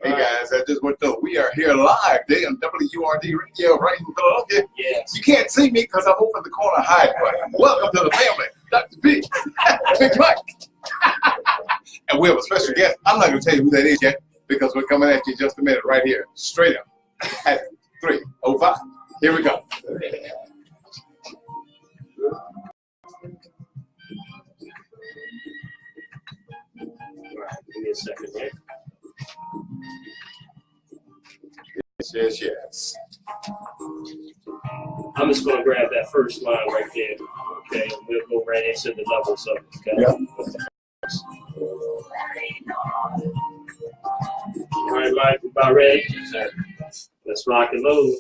Hey guys, I just want to know we are here live today on WURD Radio right in Philadelphia. Yes. You can't see me because I'm over in the corner hiding. Welcome to the family, Dr. B, Big Mike. And we have a special guest. I'm not going to tell you who that is yet because we're coming at you in just a minute right here, straight up at 3:05. Here we go. Give me a second, right? Yes. I'm just going to grab that first line right there. Okay, and we'll go right into the levels of it. Okay? Yep. All right, Mike, we about ready? Let's rock and load.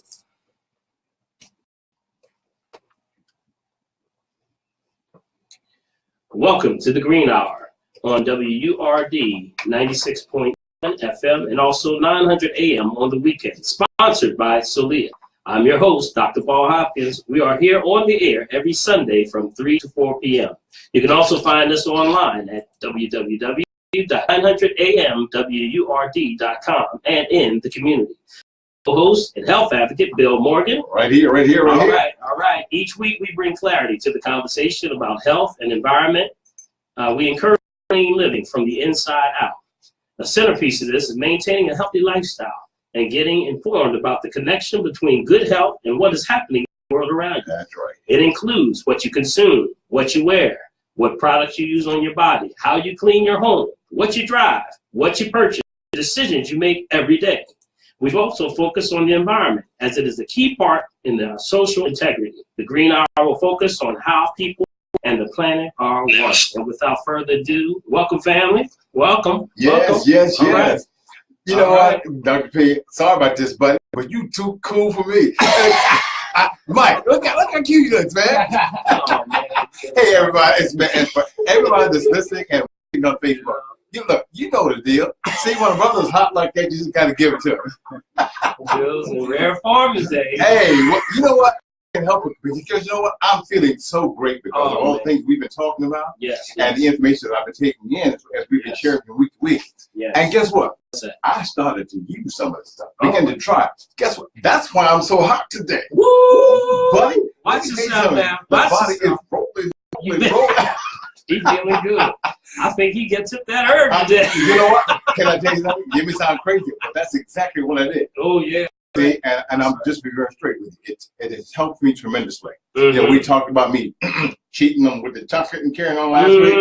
Welcome to the Green Hour on WURD 96.1 FM and also 900 AM on the weekend, sponsored by Solia. I'm your host, Dr. Hopkins. We are here on the air every Sunday from 3 to 4 p.m. You can also find us online at www.900amwurd.com and in the community. Host and health advocate Bill Morgan. Right here. All right. Each week we bring clarity to the conversation about health and environment. We encourage clean living from the inside out. A centerpiece of this is maintaining a healthy lifestyle and getting informed about the connection between good health and what is happening in the world around you. That's right. It includes what you consume, what you wear, what products you use on your body, how you clean your home, what you drive, what you purchase, the decisions you make every day. We've also focused on the environment as it is a key part in the social integrity. The Green Hour will focus on how people and the planet are one. And without further ado, welcome family. Welcome. Yes. Right. You know what, Dr. P, sorry about this, but you too cool for me. Mike, look how cute you look, man. Oh, man. Hey, everybody, and for everybody that's listening and watching on Facebook, you know the deal. See, when a brother's hot like that, you just got to give it to him. Bills and rare farmers day. Hey, you know what? I can help it because you know what? I'm feeling so great because of all the things we've been talking about and the information that I've been taking in as we've been sharing from week to week. Yes. And guess what? I started to use some of the stuff. Begin to try. Guess what? That's why I'm so hot today. Woo! Buddy, watch yourself now. The body is rolling. He's feeling good. I think he took that herb today. You know what? Can I tell you something? You may sound crazy, but that's exactly what I did. Oh, yeah. See, and I'm just be very straight with you. It has helped me tremendously. You know, we talked about me cheating them with the chocolate and carrying on last week.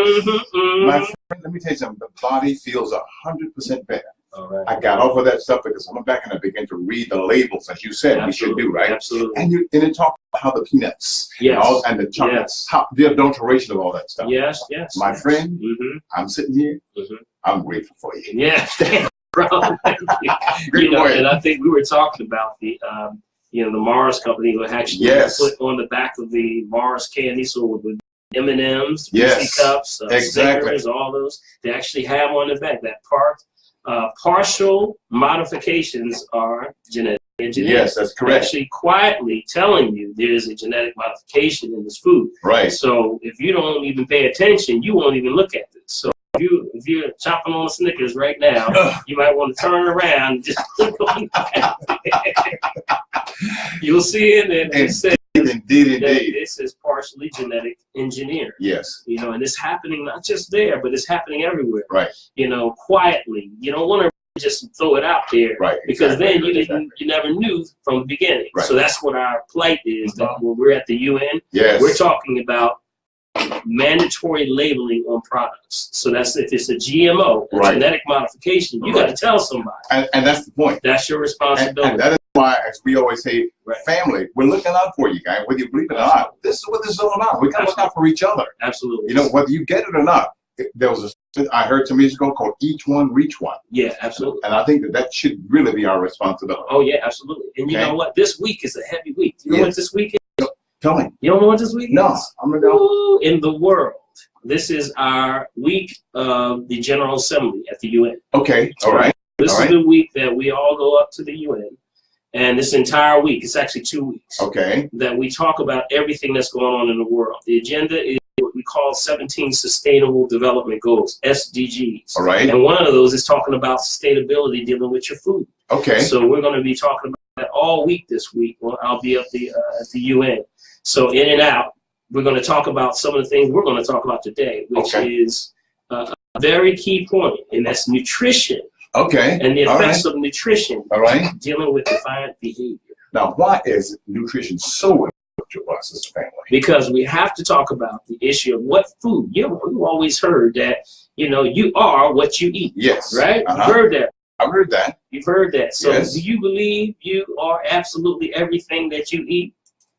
My friend, let me tell you something. The body feels 100% better. All right. I got off of that stuff because I went back and I began to read the labels, as you said we should do, right? Absolutely. And it talked about how the peanuts and the chocolate, how the adulteration of all that stuff. Yes. My friend, I'm sitting here. I'm grateful for you. Yes. And I think we were talking about the the Mars company who actually put on the back of the Mars candy, so with M&Ms, whiskey cups, stickers, all those, they actually have on the back that partial modifications are genetic engineered. Yes, that's correct. Actually quietly telling you there's a genetic modification in this food. Right. So if you don't even pay attention, you won't even look at it. So if you're chopping on Snickers right now, you might want to turn around and just look on that. You'll see it and say, Indeed. This is partially genetic engineered. Yes. And it's happening not just there, but it's happening everywhere. Right. Quietly. You don't want to just throw it out there. Right. Because then you never knew from the beginning. Right. So that's what our plight is. That when we're at the UN, we're talking about mandatory labeling on products. So that's if it's a GMO, genetic modification, you got to tell somebody. And that's the point. That's your responsibility. And that is why, as we always say, family, we're looking out for you guys, whether you believe it or not. This is what this is all about. We got to look out for each other. Absolutely. Whether you get it or not. There was I heard some years ago called Each One, Reach One. Yeah, absolutely. And I think that should really be our responsibility. Oh, yeah, absolutely. And you know what? This week is a heavy week. You know what this week is? Tell me. You don't know what this week is? No, I'm going to go. In the world. This is our week of the General Assembly at the UN. Okay, all right. This is the week that we all go up to the UN. And this entire week, it's actually 2 weeks. Okay. That we talk about everything that's going on in the world. The agenda is what we call 17 Sustainable Development Goals, SDGs. All right. And one of those is talking about sustainability dealing with your food. Okay. So we're going to be talking about that all week this week. Well, I'll be at the UN. So in and out, we're going to talk about some of the things we're going to talk about today, which is a very key point, and that's nutrition. Okay. And the effects of nutrition. All right. Dealing with defiant behavior. Now, why is nutrition so important to us as a family? Because we have to talk about the issue of what food. You've always heard that, you are what you eat. Yes. Right? You've heard that. I've heard that. You've heard that. So yes. Do you believe you are absolutely everything that you eat?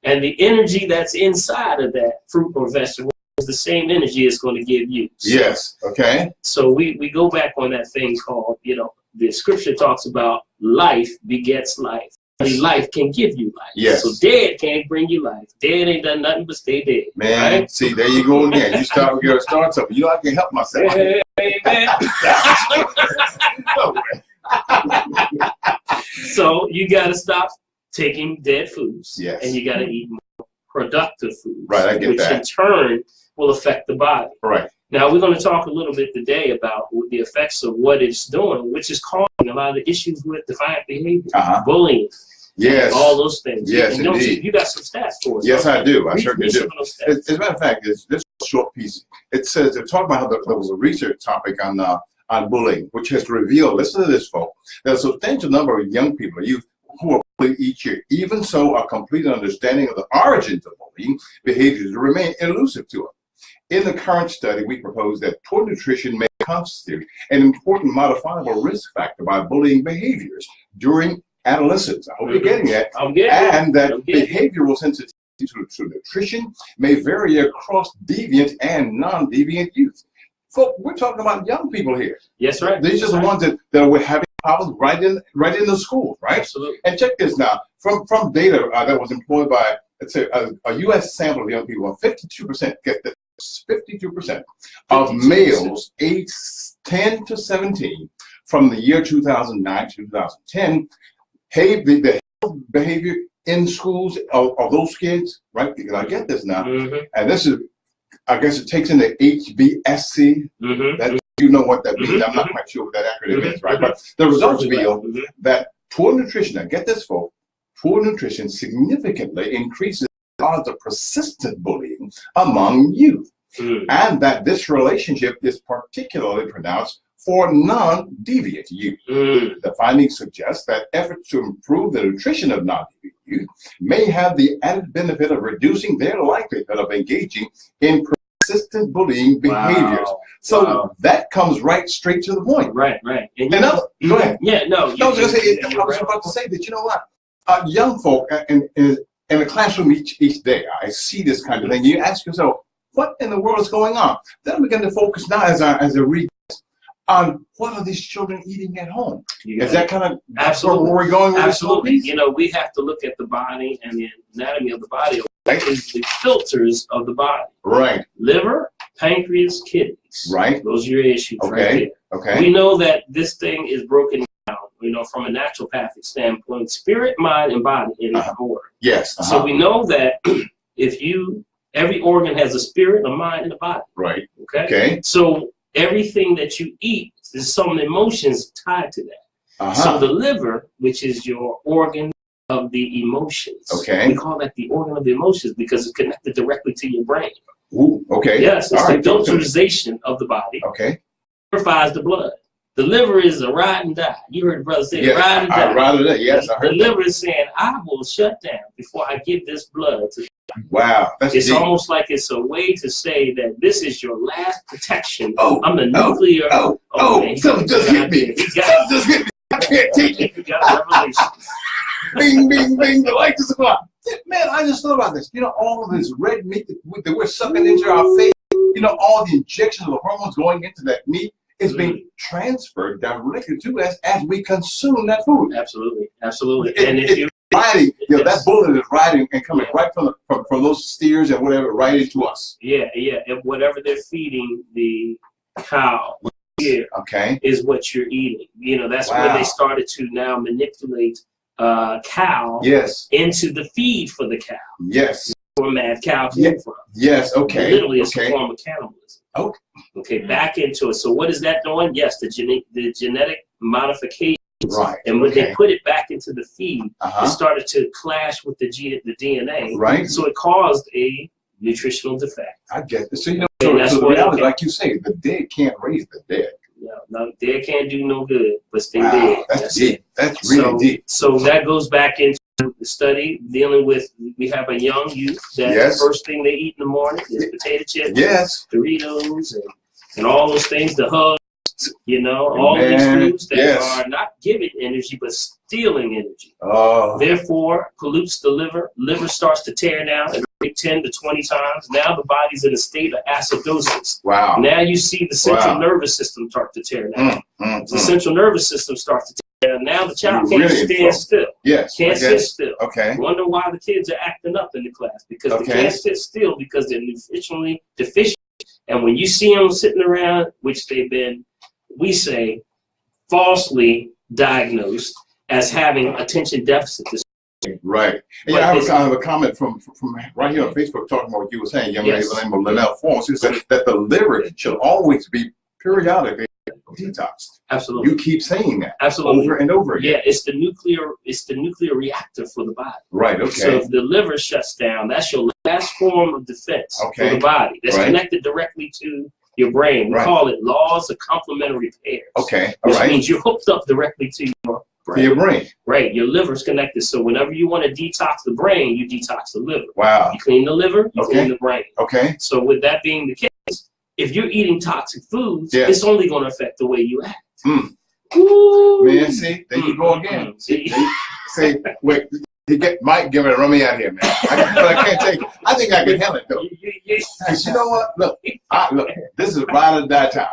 And the energy that's inside of that fruit or vegetable is the same energy it's going to give you. So, yes. Okay. So we go back on that thing called, the scripture talks about life begets life. Life can give you life. Yes. So dead can't bring you life. Dead ain't done nothing but stay dead. Man, right? See, there you go again. You start something. I can help myself. Amen. So you got to stop taking dead foods. Yes. And you got to eat more productive foods. Right, I get which that. In turn will affect the body. Right. Now we're going to talk a little bit today about the effects of what it's doing, which is causing a lot of the issues with defiant behavior, bullying, yes, all those things. Yes, and indeed. You got some stats for us. Yes, I do. I certainly do. As a matter of fact, this short piece, it says, they're talking about how there was a research topic on bullying, which has revealed, listen to this, folks, that a substantial number of young people, youth, who are bullied each year. Even so, a complete understanding of the origins of bullying behaviors remain elusive to us. In the current study, we propose that poor nutrition may constitute an important modifiable risk factor by bullying behaviors during adolescence. I hope you're getting that. And that behavioral sensitivity to nutrition may vary across deviant and non-deviant youth. Folks, we're talking about young people here. Yes, right. These are the ones that are having problems right in the schools, right? Absolutely. And check this now, from data that was employed by, let's say, a U.S. sample of young people, 52%, get this, 52% of males aged 10 to 17 from the year 2009 to 2010 the behavior in schools of those kids, right? Because I get this now, and this is, I guess it takes in the HBSC. That you know what that means. I'm not quite sure what that acronym is, right? But the results reveal that poor nutrition. Now get this, folks. Poor nutrition significantly increases the odds of persistent bullying among youth, and that this relationship is particularly pronounced for non-deviant youth. The findings suggest that efforts to improve the nutrition of non-deviant youth may have the added benefit of reducing their likelihood of engaging in persistent bullying behaviors. So that comes right straight to the point. Right. And go ahead. Yeah, no. I was about to say that, you know what? Young folk in the classroom each day, I see this kind of thing. You ask yourself, what in the world is going on? Then we begin to focus now as a read on what are these children eating at home. Is that kind of where we're going with absolutely. We have to look at the body and the anatomy of the body. Is the filters of the body. Right. Liver, pancreas, kidneys. Right. Those are your issues right there. Okay. We know that this thing is broken down, from a naturopathic standpoint, spirit, mind, and body in order. Yes. So we know that every organ has a spirit, a mind, and a body. Right. Okay. So everything that you eat, there's some emotions tied to that. So the liver, which is your organ of the emotions. Okay. We call that the organ of the emotions because it's connected directly to your brain. Ooh, okay. Yes, it's the filterization of the body. Okay. Purifies the blood. The liver is a ride and die. You heard the brother say ride and die. Ride and die. Yes, I heard the liver is saying, I will shut down before I give this blood to. Wow, it's deep. Almost like it's a way to say that this is your last protection. I'm the nuclear. Something just hit me. Something just hit me. I can't take it. You got a revelation. Bing, bing, bing. The light is on. Man, I just thought about this. All of this red meat that we're sucking into our face. All the injections of hormones going into that meat is being transferred directly to us as we consume that food. Absolutely, absolutely. And if you riding, that bullet is riding and coming right from those steers and whatever right into us. Yeah. And whatever they're feeding the cow here is what you're eating. That's where they started to now manipulate cow into the feed for the cow. Yes. Where mad cow came from. Yes, okay. Literally, it's a form of cannibalism. Okay. Okay, back into it. So what is that doing? Yes, the genetic modification. Right. And when they put it back into the feed, it started to clash with the DNA. Right. So it caused a nutritional defect. I get this. So you know, so the reality, like you say, the dead can't raise the dead. No, dead can't do no good, but stay wow, dead. That's deep. That's really deep. So that goes back into the study dealing with, we have a young youth that the first thing they eat in the morning is potato chips, Doritos, and all those things, the hugs, you know, all these foods that are not giving energy, but stealing energy. Therefore, pollutes the liver. Liver starts to tear down at 10 to 20 times. Now the body's in a state of acidosis. Wow. Now you see the central nervous system start to tear down. The central nervous system starts to tear down. Now the child can't stand still. Can't sit still. Wonder why the kids are acting up in the class, because they can't sit still because they're nutritionally deficient. And when you see them sitting around, which they've been, we say, falsely diagnosed as having attention deficit disorder. Right. And I have a comment from right here on Facebook talking about what you were saying, young lady by the name of Linnell Forms, who said that the liver should always be periodically detoxed. Absolutely. You keep saying that. Absolutely. Over and over again. Yeah, it's the nuclear reactor for the body. Right, okay. So if the liver shuts down, that's your last form of defense for the body. That's connected directly to your brain. We call it laws of complementary pairs. Okay, which means you're hooked up directly to your brain. To your brain. Right, your liver's connected. So whenever you want to detox the brain, you detox the liver. Wow. You clean the liver, you clean the brain. Okay. So with that being the case, if you're eating toxic foods, it's only going to affect the way you act. Ooh. Man, see, there you go again. See, wait, Mike, give it a rummy out here, man. But I can't take it. I think I can handle it, though. You know what? Look, this is ride or die time.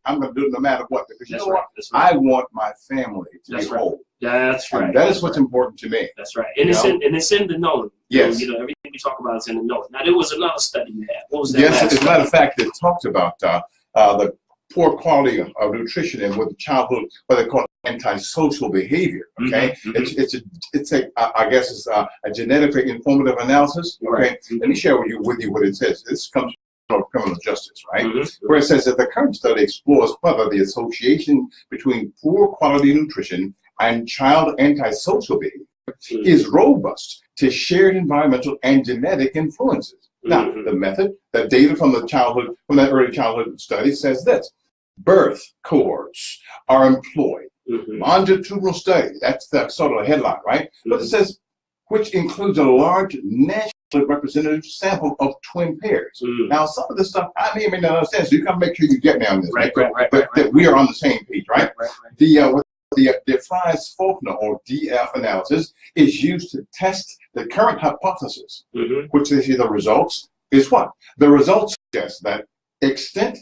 I'm going to do it no matter what. Because you know what? I want my family to be whole. That's right. And that is what's important to me. That's right. And it's in the knowing. Yes. You know, everything we talk about is in the knowing. Now, there was another study you had. What was that? Yes, as a matter of fact, it talked about the poor quality of nutrition and with childhood, what they call antisocial behavior. Okay, I guess it's a genetically informative analysis. Okay, let me share with you what it says. This comes from criminal justice, right? Where it says that the current study explores whether the association between poor quality nutrition and child antisocial behavior is robust to shared environmental and genetic influences. Now, the method, the data from that early childhood study says this: birth cohorts are employed. Longitudinal study, that's the sort of a headline, right? But it says, which includes a large nationally representative sample of twin pairs. Now, some of this stuff I may or may not understand, so you gotta make sure you get me on this, right? That we are on the same page, right? The Fries-Faulkner or DF analysis is used to test the current hypothesis, which they see the results is what? The results suggest that extent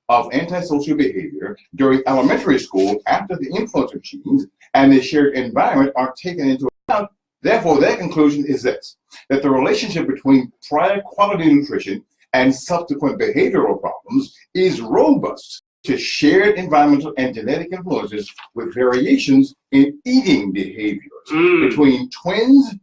of antisocial behavior during elementary school after the influence of genes and the shared environment are taken into account. Therefore, their conclusion is this: that the relationship between prior quality nutrition and subsequent behavioral problems is robust to shared environmental and genetic influences with variations in eating behaviors between twins,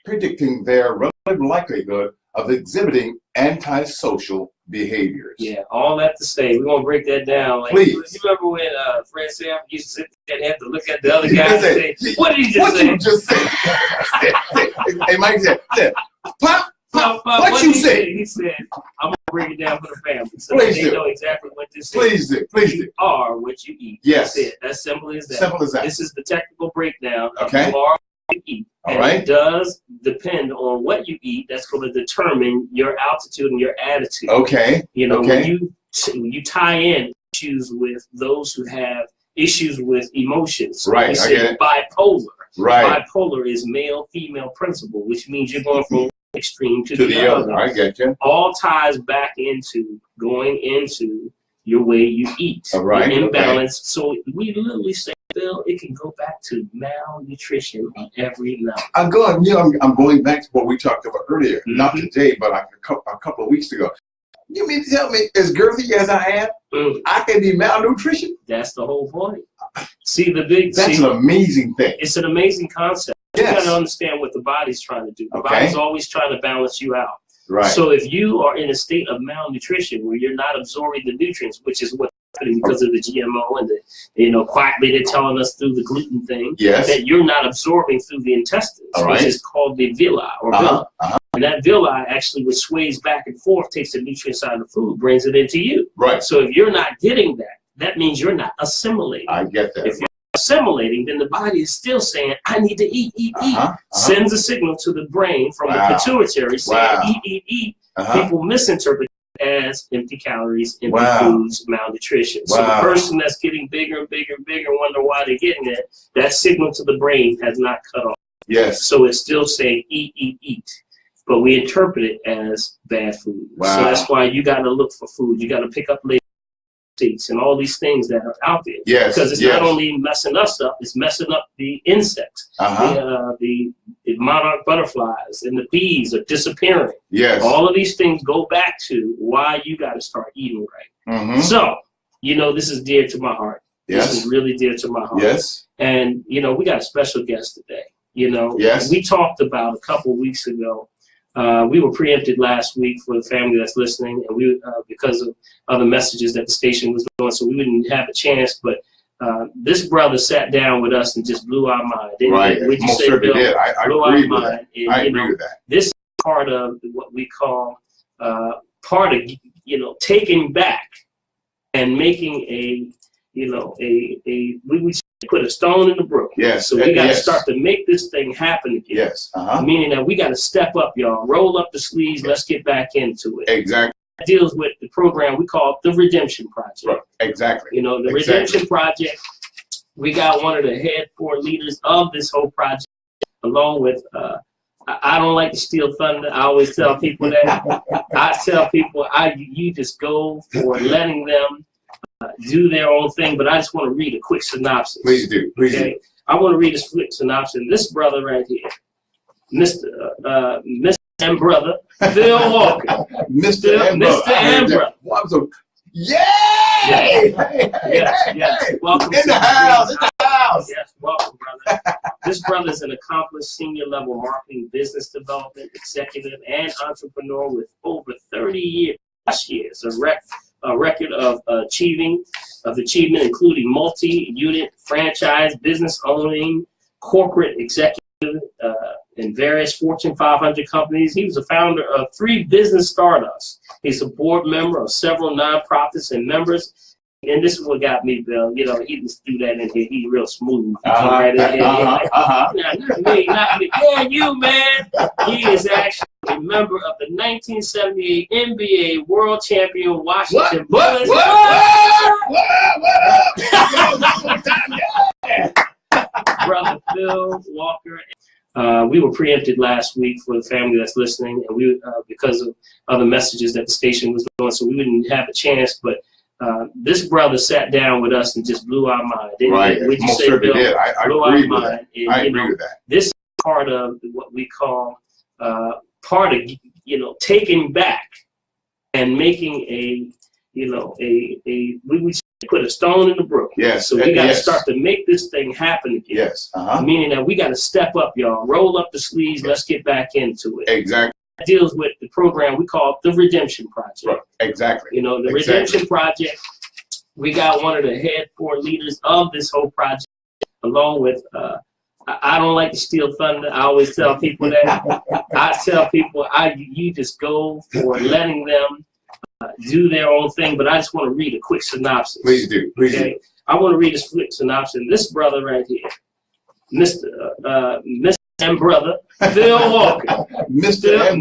predicting their relative likelihood of exhibiting antisocial behaviors. Yeah, all that to say, we're gonna break that down. Like, please. You remember when Fred Sam used to sit there and have to look at the other guy and say, "What did he just say?" What you just said? Hey, Mike said, "Pop, what you said?" He said, "I'm gonna break it down for the family, so they know exactly what this is." Please do. You are what you eat. Yes. That's it. That's simple as that. Simple as that. This is the technical breakdown of okay. you are what you eat. And it does depend on what you eat. That's going to determine your altitude and your attitude. Okay. You know, when you tie in issues with those who have issues with emotions. Right. You say bipolar. Right. Bipolar is male-female principle, which means you're going from one extreme to the other. I get you. All ties back into going into your way you eat. Right. The imbalance. So we literally say, Bill, it can go back to malnutrition on every level. I'm going back to what we talked about earlier. Not today, but a couple of weeks ago. You mean to tell me, as girthy as I am, I can be malnutrition? That's the whole point. See, that's an amazing thing. It's an amazing concept. You got to understand what the body's trying to do. The body's always trying to balance you out. Right. So if you are in a state of malnutrition where you're not absorbing the nutrients, which is what's happening because of the GMO and the, quietly they're telling us through the gluten thing, that you're not absorbing through the intestines, which is called the villi or villi. And that villi actually, which sways back and forth, takes the nutrients out of the food, brings it into you. Right. So if you're not getting that, that means you're not assimilating. I get that. If you're assimilating, then the body is still saying, I need to eat, eat, eat. Sends a signal to the brain from the pituitary saying, eat, eat, eat. People misinterpret it as empty calories, empty foods, malnutrition. So the person that's getting bigger and bigger and bigger wonder why they're getting it, that signal to the brain has not cut off. Yes. So it's still saying, eat, eat, eat. But we interpret it as bad food. So that's why you got to look for food. You got to pick up labels and all these things that are out there. Yes. Because it's not only messing us up, it's messing up the insects. The monarch butterflies and the bees are disappearing. Yes. All of these things go back to why you got to start eating right. So, this is dear to my heart. Yes. This is really dear to my heart. Yes. And, we got a special guest today. We talked about a couple of weeks ago. We were preempted last week for the family that's listening, and we because of other messages that the station was doing, so we didn't have a chance. But this brother sat down with us and just blew our mind. Would you say, Bill? Did. I blew agree our with mind. that. And, I agree with that. This is part of what we call part of taking back and making a we would put a stone in the brook. Yes. So we got to start to make this thing happen again. Yes. Meaning that we got to step up, y'all. Roll up the sleeves. Let's get back into it. Exactly. That deals with the program we call the Redemption Project. Right. Exactly. The Redemption Project. We got one of the head 4 leaders of this whole project, along with. I don't like to steal thunder. I always tell people that. I tell people, you just go for letting them do their own thing, but I just want to read a quick synopsis. Please do. Please do. I want to read a quick synopsis. This brother right here, Mr. and brother, Phil Walker. Mr. and brother. Yay! Yes. Welcome in the house. In the house. Yes, welcome, brother. This brother is an accomplished senior level marketing, business development executive, and entrepreneur with over 30 years a record of achievement, including multi-unit franchise, business owning, corporate executive in various Fortune 500 companies. He was a founder of 3 business startups. He's a board member of several nonprofits and members. And this is what got me, Bill. He just do that in here. He's real smooth. Right in here. Not me. Yeah, you, man. He is actually a member of the 1978 NBA World Champion Washington Bullets. Brother Phil Walker. We were preempted last week for the family that's listening, and we because of other messages that the station was doing, so we didn't have a chance. But this brother sat down with us and just blew our mind. Would you say, Bill? Did. I agree with that. And, I agree with that. This is part of what we call part of taking back and making we would put a stone in the brook. Yes. So we got to start to make this thing happen again. Yes. Meaning that we got to step up, y'all. Roll up the sleeves. Let's get back into it. Exactly. That deals with the program we call the Redemption Project. Right. Exactly. The Redemption Project. We got one of the head 4 leaders of this whole project, along with. I don't like to steal thunder. I always tell people that. I tell people, you just go for letting them do their own thing, but I just want to read a quick synopsis. Please do. Please do. I want to read a quick synopsis. This brother right here, Mr. and brother, Phil Walker. Mr. and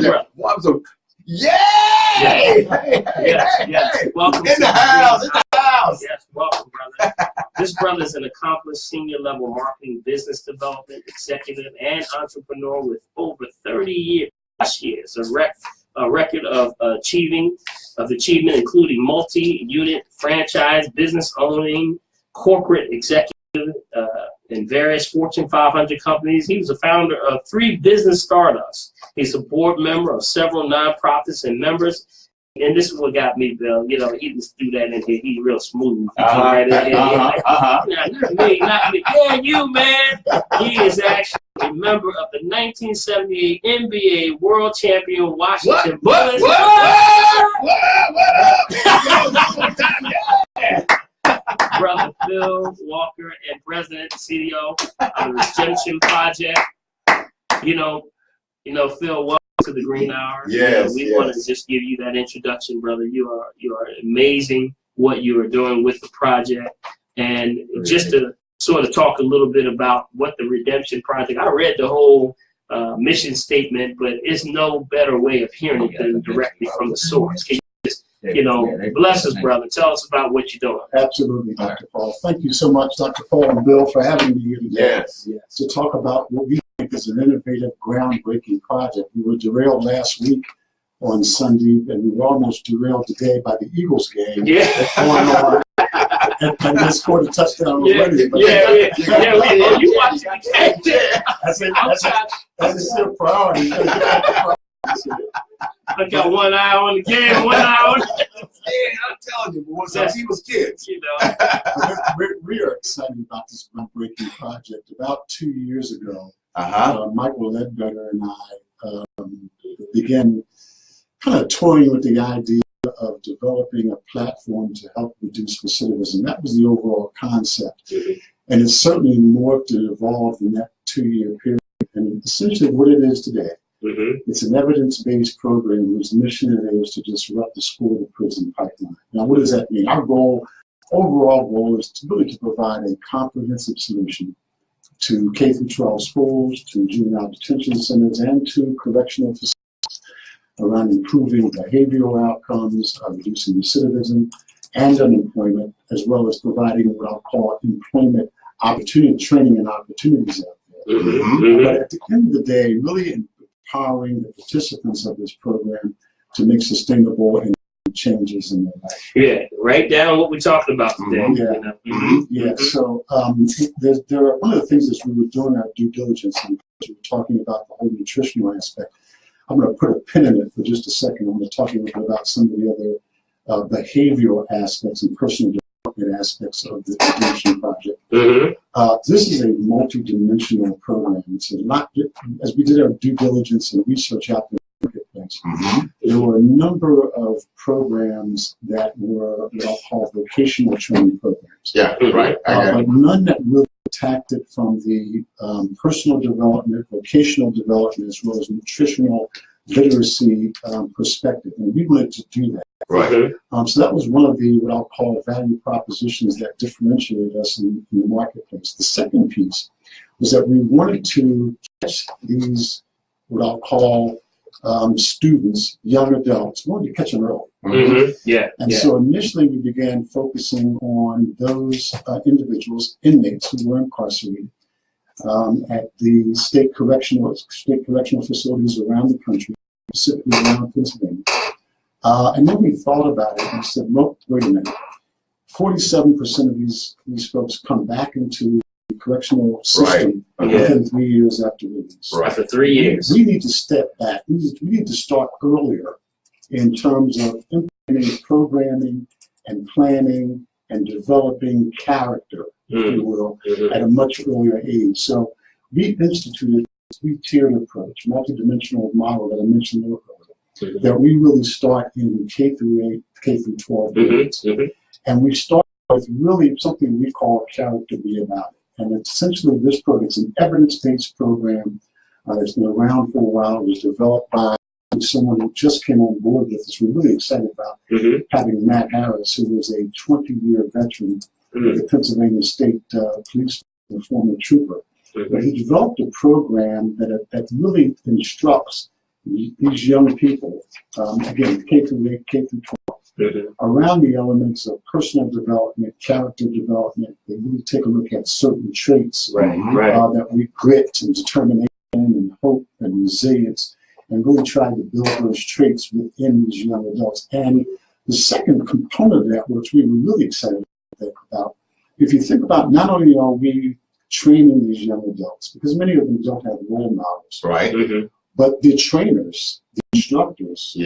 brother. Yay! Yes. Welcome in the house. In the house. Yes, welcome, brother. This brother is an accomplished senior level marketing, business development executive, and entrepreneur with over 30 years a record of achievement, including multi-unit franchise, business owning, corporate executive in various Fortune 500 companies. He was a founder of 3 business startups. He's a board member of several nonprofits and members. And this is what got me, Bill. He just do that in here. He's real smooth. Right in here. Not me. Yeah, you, man. He is actually a member of the 1978 NBA World Champion Washington Bullets. Brother Phil Walker and President and CEO of the Redemption Project. You know, Phil, welcome to the Green Hour. Yes, we want to just give you that introduction, brother. You are amazing what you are doing with the project, and just to sort of talk a little bit about what the Redemption Project. I read the whole mission statement, but it's no better way of hearing it than directly from the source. Can you just, bless us, brother. Tell us about what you're doing. Absolutely, Dr. Paul. Thank you so much, Dr. Paul and Bill, for having me here today to talk about what we think is an innovative, groundbreaking project. We were derailed last week on Sunday, and we were almost derailed today by the Eagles game. Going on. And they scored a touchdown already. You watched the game. That's still priority. I got one eye on the game, one eye on the I'm telling you, boys, he was kids. We are excited about this groundbreaking project. About 2 years ago, Michael Ledbetter and I began kind of toying with the idea of developing a platform to help reduce recidivism. That was the overall concept. And it's certainly morphed and evolved in that 2-year period. And essentially what it is today, it's an evidence-based program whose mission it is to disrupt the school-to-prison pipeline. Now, what does that mean? Our overall goal is to really provide a comprehensive solution to K-12 schools, to juvenile detention centers, and to correctional facilities around improving behavioral outcomes, reducing recidivism and unemployment, as well as providing what I'll call employment opportunity, training and opportunities out there. But at the end of the day, really empowering the participants of this program to make sustainable and changes in their life. Write down what we're talking about today. So there are one of the things as we were doing our due diligence and we were talking about the whole nutritional aspect. I'm going to put a pin in it for just a second. I'm going to talk a little bit about some of the other behavioral aspects and personal development aspects of the Redemption Project. This is a multi-dimensional program. It's a lot, as we did our due diligence and research out there in the marketplace, there were a number of programs that were what I'll call vocational training programs. But none that really attacked it from the personal development, vocational development, as well as nutritional literacy perspective. And we wanted to do that. So that was one of the, what I'll call, value propositions that differentiated us in the marketplace. The second piece was that we wanted to catch these, what I'll call, students, young adults. We wanted to catch them early. So initially we began focusing on those individuals, inmates who were incarcerated at the state correctional facilities around the country, specifically around Pennsylvania. And then we thought about it and said, look, wait a minute, 47% of these folks come back into the correctional system within 3 years after release. After 3 years. We need to step back. We need to start earlier in terms of implementing programming and planning and developing character, if you will, at a much earlier age. So we instituted a 3-tiered approach, multidimensional model that I mentioned earlier, that we really start in K through 8, K through 12 grades. And we start with really something we call Character Be About It. And essentially this program is an evidence-based program that's been around for a while. It was developed by someone who just came on board with us. We're really excited about having Matt Harris, who was a 20-year veteran of the Pennsylvania State Police, a former trooper. But he developed a program that really instructs these young people, again, K through 8, K through 12, around the elements of personal development, character development. They really take a look at certain traits that we grit and determination and hope and resilience, and really try to build those traits within these young adults. And the second component of that, which we were really excited about, if you think about, not only are we training these young adults, because many of them don't have role models, but the trainers, the instructors,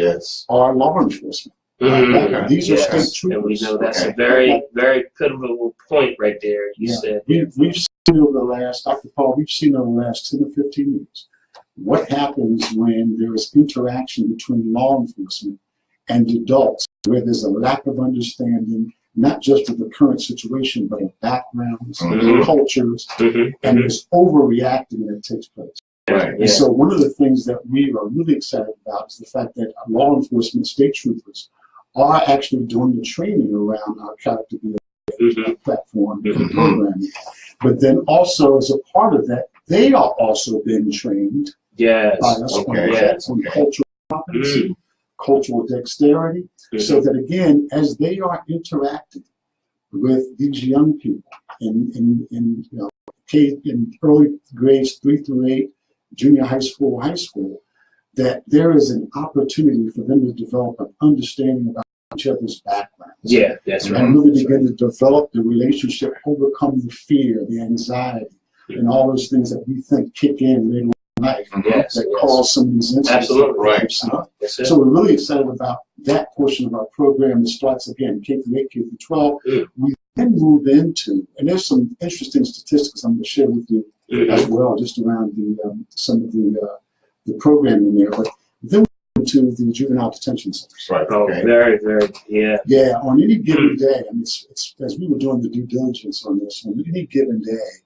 are law enforcement. These are state troopers. And we know that's a very, very pivotal point right there. You said we've over the last, Dr. Paul, we've seen over the last 10 or 15 years, what happens when there is interaction between law enforcement and adults, where there's a lack of understanding, not just of the current situation, but of backgrounds, cultures, and there's overreacting that takes place. Right. And so one of the things that we are really excited about is the fact that law enforcement state troopers are actually doing the training around our character building platform and programming. But then also as a part of that, they are also being trained by us on cultural competency, cultural dexterity, so that again, as they are interacting with these young people in early grades 3 through 8, junior high school, that there is an opportunity for them to develop an understanding about each other's backgrounds. Yeah, that's right. And really begin to develop the relationship, overcome the fear, the anxiety, and all those things that we think kick in later in life that cause some of these incidents. Absolutely. Right. So we're really excited about that portion of our program. It starts again, K through 8, K through 12. We then move into, and there's some interesting statistics I'm going to share with you as well, just around the some of the programming there. But then we move into the juvenile detention centers. Right. Oh, very, very, Yeah, on any given day, I mean, it's, as we were doing the due diligence on this, on any given day,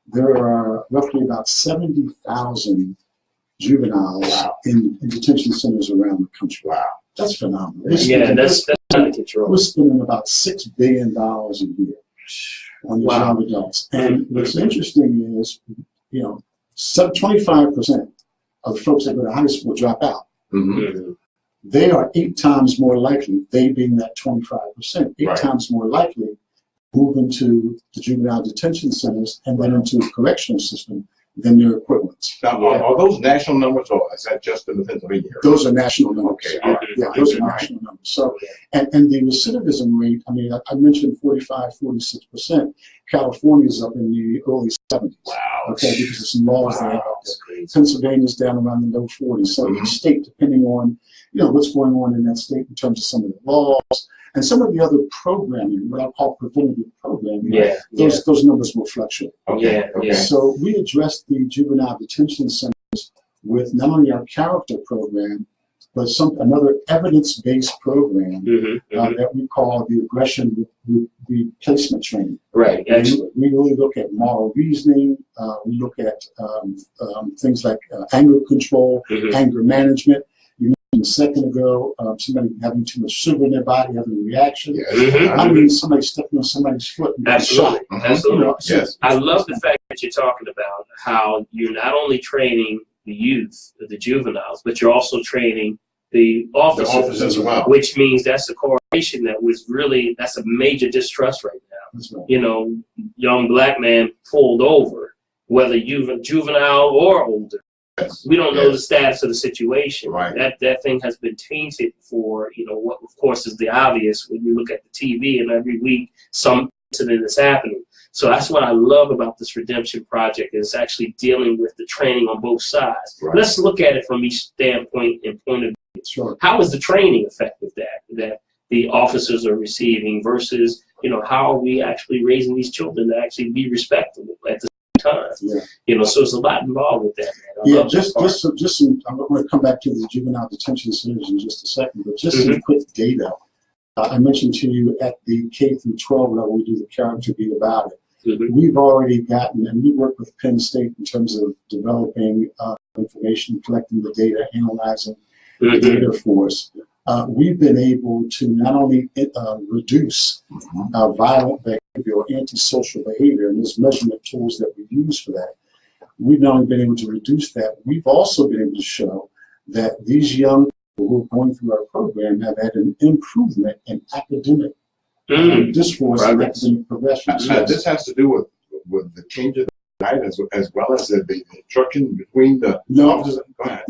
there are roughly about 70,000 juveniles in detention centers around the country. Wow. That's phenomenal. That's out of control. We're spending about $6 billion a year on these young adults. And what's interesting is, 25% of the folks that go to high school drop out. They are 8 times more likely, they being that 25%, 8 times more likely move into the juvenile detention centers and then into the correctional system than their equivalents. Now, are those national numbers, or is that just in the Pennsylvania area? Those are national numbers. Okay, all right. Yeah, those are national numbers. So, and the recidivism rate, I mean, I mentioned 45, 46%. California is up in the early 70s. Wow. Okay, because of some laws that are out there. Pennsylvania's down around the low 40s. So each state, depending on, what's going on in that state in terms of some of the laws and some of the other programming, what I call preventative programming, those numbers will fluctuate. So we address the juvenile detention centers with not only our character program, but another evidence-based program that we call the aggression replacement training. Right. We really look at moral reasoning. We look at things like anger control, anger management. You mentioned a second ago, somebody having too much sugar in their body, having a reaction. I mean, somebody stepping on somebody's foot and got shot. Absolutely. I love the fact that you're talking about how you're not only training the youth, the juveniles, but you're also training the officers as well. Which means that's a correlation that's a major distrust right now. That's right. Young black man pulled over, whether juvenile or older. We don't know the status of the situation. That thing has been tainted for, what of course is the obvious when you look at the TV, and every week some incident is happening. So that's what I love about this redemption project, is actually dealing with the training on both sides. Let's look at it from each standpoint and point of view. How is the training effective that the officers are receiving versus, how are we actually raising these children to actually be respectable at the same time? So it's a lot involved with that, man. I'm going to come back to the juvenile detention centers in just a second, but just some quick data. I mentioned to you at the K through 12 level, we do the character beat about it. We've already gotten, and we work with Penn State in terms of developing information, collecting the data, analyzing the data for us. We've been able to not only reduce violent behavior or antisocial behavior, and there's measurement tools that we use for that. We've not only been able to reduce that, we've also been able to show that these young people who are going through our program have had an improvement in academic discourse and academic progression. This has to do with the change of the diet as well as the instruction between the officers. Go ahead.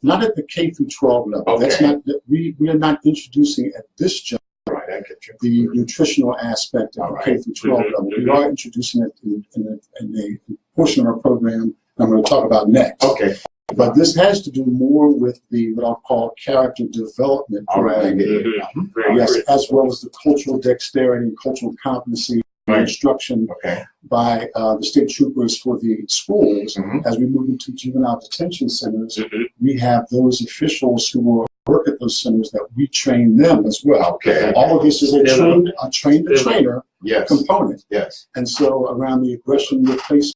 Not at the K through 12 level. That's not. We are not introducing at this juncture the nutritional aspect of the K through 12 level. We are introducing it in a portion of our program I'm going to talk about next. But this has to do more with what I'll call character development program. Yes, as well as the cultural dexterity and cultural competency, instruction by the state troopers for the schools. As we move into juvenile detention centers, we have those officials who work at those centers that we train them as well. All of this is a train-the-trainer component. And so around the aggression replacement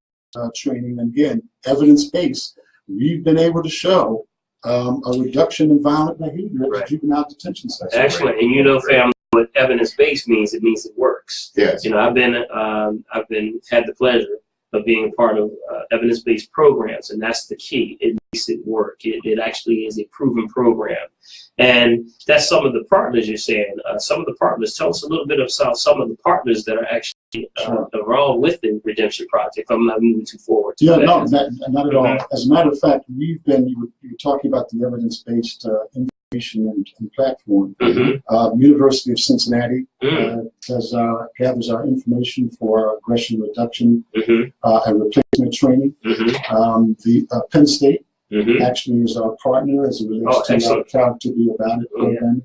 training, again, evidence-based, we've been able to show a reduction in violent behavior at juvenile detention centers. Excellent. And you know, family, what evidence-based means, it means it works. You know, I've had the pleasure of being a part of evidence-based programs, and that's the key. It makes it work. It actually is a proven program. And that's some of the partners you're saying. Some of the partners, tell us a little bit of some of the partners that are actually involved with the Redemption Project, if I'm not moving too forward. No, not at all. As a matter of fact, you were talking about the evidence-based information and platform. University of Cincinnati gathers our information for aggression reduction and replacement training. The Penn State actually is our partner as it relates to our Proud to Be About It program.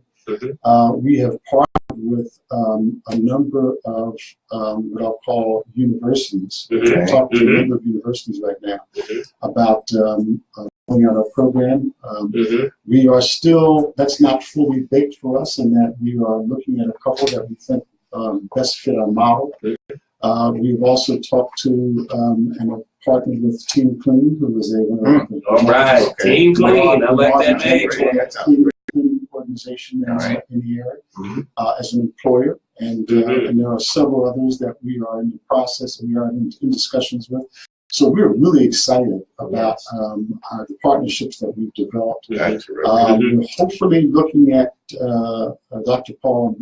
We have partnered with a number of what I'll call universities. I'm talking to a number of universities right now about going on our program. We are still, that's not fully baked for us, in that we are looking at a couple that we think best fit our model. We've also talked to and partnered with Team Clean, who was Team Clean, I like that name. Organization in the area as an employer, and there are several others that we are in the process and we are in discussions with. So we're really excited about the partnerships that we've developed. We're hopefully looking at Dr. Paul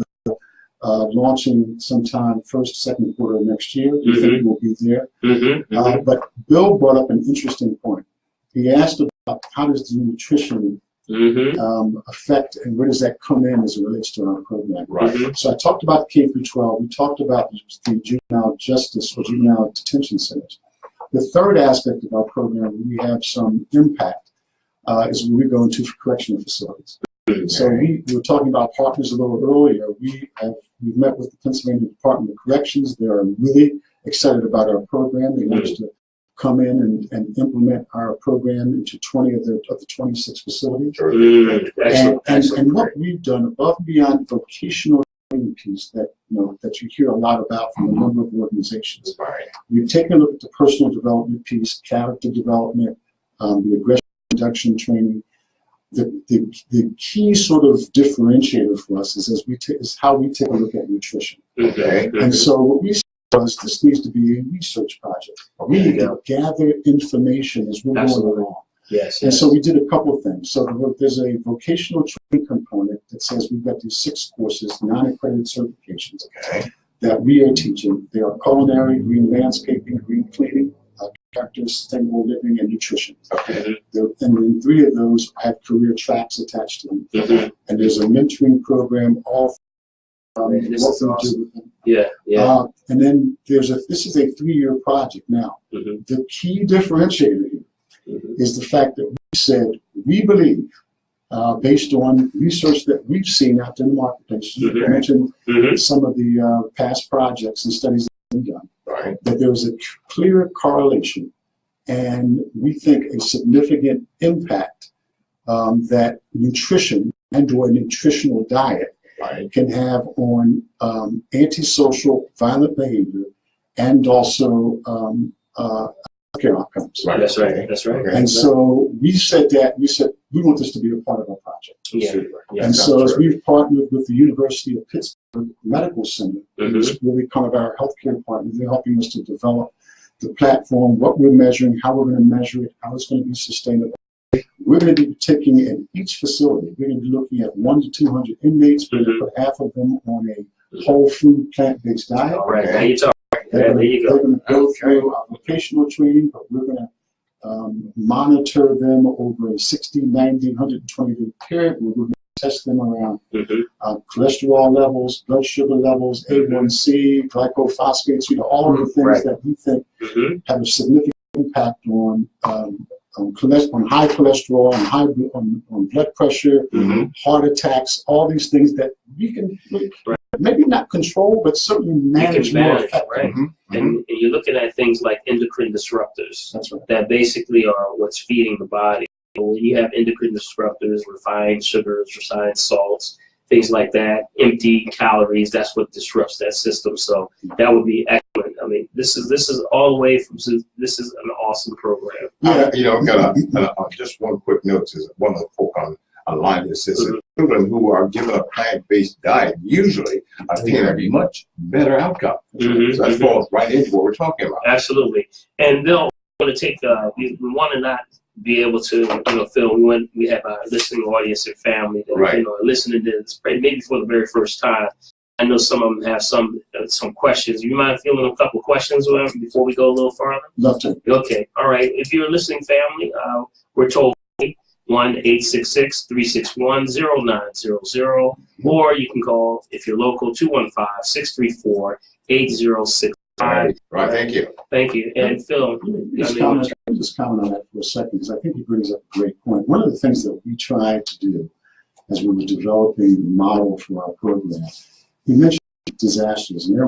launching sometime first, second quarter of next year. We think we'll be there. But Bill brought up an interesting point. He asked about how does the nutrition affect, and where does that come in as it relates to our program? So I talked about K through 12. We talked about the juvenile justice or juvenile detention centers. The third aspect of our program, we have some impact, is when we go into correctional facilities. So we were talking about partners a little earlier. We've met with the Pennsylvania Department of Corrections. They are really excited about our program. They want us to come in and implement our program into 20 of the 26 facilities. And what we've done above and beyond vocational training piece that that you hear a lot about from a number of organizations. We've taken a look at the personal development piece, character development, the aggression reduction training. The key sort of differentiator for us is how we take a look at nutrition. And so what we this needs to be a research project. We need to gather information as we're going along. And so we did a couple of things. So there's a vocational training component that says we've got these 6 courses, non-accredited certifications that we are teaching. They are culinary, green landscaping, green cleaning, character, sustainable living, and nutrition. And then 3 of those have career tracks attached to them. And there's a mentoring program, all this is awesome. And then this is a 3-year project now. The key differentiator here is the fact that we said we believe, based on research that we've seen out in the marketplace, you mentioned some of the past projects and studies that have been done, that there was a clear correlation and we think a significant impact that nutrition and/or a nutritional diet can have on antisocial violent behavior and also care outcomes. That's right. And so we said we want this to be a part of our project. And so as we've partnered with the University of Pittsburgh Medical Center, who's really kind of our healthcare partner, they're helping us to develop the platform, what we're measuring, how we're going to measure it, how it's going to be sustainable. We're going to be taking in each facility, we're going to be looking at 100 to 200 inmates. We're going to put half of them on a whole food plant-based diet. Now you talk. They're going to go through our vocational training, but we're going to monitor them over a 60, 90, 120-day period. We're going to test them around cholesterol levels, blood sugar levels, A1C, glycophosphates, all of the things that we think have a significant impact on high cholesterol, on blood pressure, heart attacks, all these things that we can maybe not control, but certainly manage more effectively. Right? And you're looking at things like endocrine disruptors. That's right. That basically are what's feeding the body. When you have endocrine disruptors, refined sugars, refined salts, things like that, empty calories, that's what disrupts that system. So that would be excellent. I mean, this is all the way from, this is an awesome program. Yeah, you know, got just one quick note. Is one of the folk online that says that children who are given a plant-based diet usually are seeing a much better outcome. So that falls right into what we're talking about. Absolutely. And they'll want to take, we want to not be able to, you know, Phil, we have our listening audience and family that, you know, are listening to this maybe for the very first time. I know some of them have some questions. You mind fielding a couple questions or whatever before we go a little further? Love to. Okay. All right. If you're a listening family, we're told 1-866-361-0900, or you can call, if you're local, 215-634-8065. Right. Thank you. Thank you. And Phil, let me just comment on that for a second, because I think he brings up a great point. One of the things that we tried to do as we were developing the model for our program, he mentioned disasters, and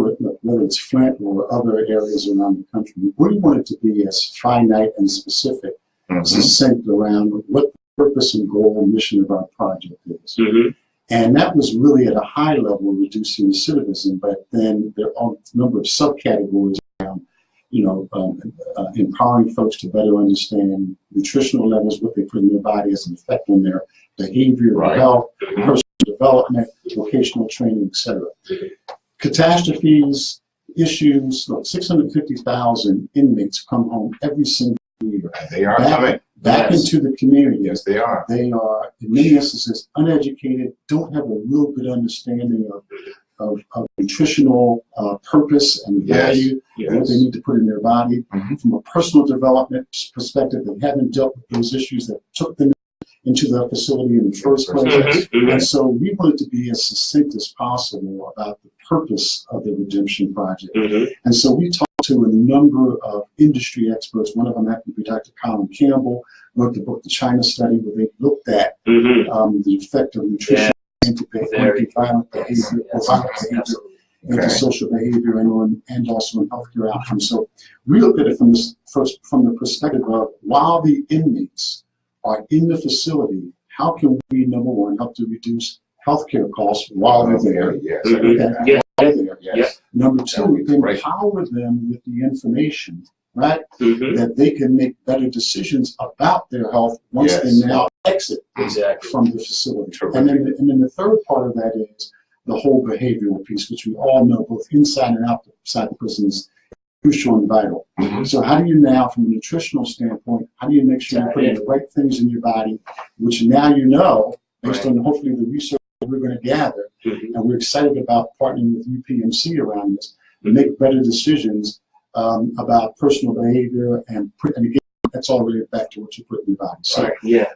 whether it's Flint or other areas around the country, we really wanted to be as finite and specific, succinct around what the purpose and goal and mission of our project is. And that was really at a high level reducing recidivism, but then there are a number of subcategories around, you know, empowering folks to better understand nutritional levels, what they put in their body as an effect on their behavior, their health, personal development, vocational training, etc. Catastrophes, issues, look, 650,000 inmates come home every single year. They are coming back into the community. Yes, they are. They are, in many instances, uneducated, don't have a real good understanding of nutritional purpose and value, what they need to put in their body. From a personal development perspective, they haven't dealt with those issues that took them into the facility in the first place. And so we wanted to be as succinct as possible about the purpose of the Redemption Project. And so we talked to a number of industry experts. One of them happened to be Dr. Colin Campbell, wrote the book, The China Study, where they looked at the effect of nutrition, anti-violent behavior, anti-social behavior, and also in healthcare outcomes. So we looked at it from the perspective of, while the inmates are in the facility, how can we, number one, help to reduce healthcare costs while they're there? Number two, empower them with the information, right, that they can make better decisions about their health once they now exit from the facility. And then the third part of that is the whole behavioral piece, which we all know, both inside and outside the prison, is crucial and vital. So how do you now, from a nutritional standpoint, how do you make sure you're putting the right things in your body, which now you know, based on hopefully the research that we're going to gather, and we're excited about partnering with UPMC around this, to make better decisions about personal behavior, and again, that's all related back to what you put in your body. So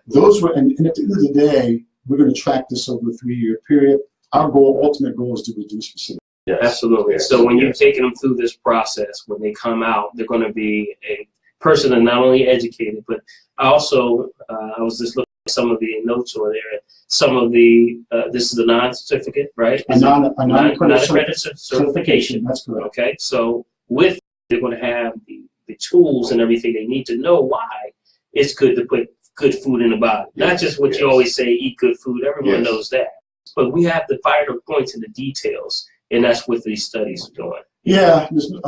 those were, and at the end of the day, we're going to track this over a 3-year period. Our goal, ultimate goal, is to reduce recidivism. Absolutely. So when you're taking them through this process, when they come out, they're going to be a person that's not only educated, but also, I was just looking at some of the notes over there. Some of the, this is a non-certificate, right? A non-accredited certification. That's correct. Okay. So with, they're going to have the tools and everything they need to know why it's good to put good food in the body. Not just what you always say, eat good food. Everyone knows that. But we have to fire the points in the details. And that's what these studies are doing. Yeah, you